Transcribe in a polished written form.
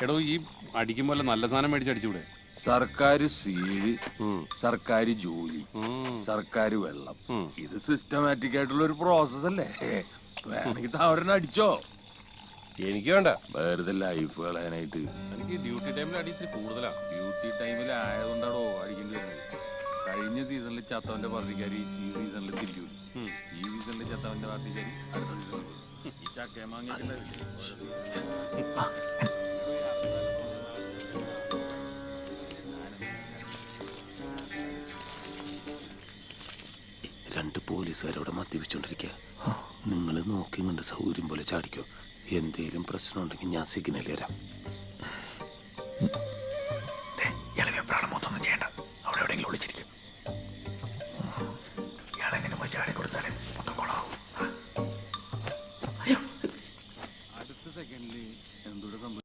എടോ ഈ അടിക്കുമ്പോൾ നല്ല സാധനം മേടിച്ചടിച്ചൂടെ? സർക്കാർ സീല്, സർക്കാർ ജോലി, സർക്കാർ വെള്ളം, ഇത് സിസ്റ്റമാറ്റിക് ആയിട്ടുള്ള ഒരു പ്രോസസ് അല്ലേ? വേണമെങ്കിൽ താവരനെ അടിച്ചോ. എനിക്ക് വേണ്ട, വെറുതെ ലൈഫ് കളയാനായിട്ട്. എനിക്ക് ഡ്യൂട്ടി ടൈമിൽ അടി ഇത്തിരി കൂടുതലാണ്. ഡ്യൂട്ടി ടൈമിൽ ആയതുകൊണ്ടാണോ അടിക്കേണ്ടി വരുന്നത്? കഴിഞ്ഞ സീസണിൽ ചത്തവന്റെ പാർട്ടിക്കാരി ഈ സീസണിൽ തിരിച്ചു, ഈ സീസണിൽ ചത്തവന്റെ പാർട്ടിക്കാരി അടുത്ത സീസണിൽ. ഈ ചക്കയെ മാങ്ങിയ രണ്ട് പോലീസുകാരവിടെ മദ്യപിച്ചോണ്ടിരിക്കുക. നിങ്ങൾ നോക്കി കണ്ട് സൗകര്യം പോലെ ചാടിക്കോ. എന്തേലും പ്രശ്നം ഉണ്ടെങ്കിൽ ഞാൻ സിഗ്നൽ തരാം.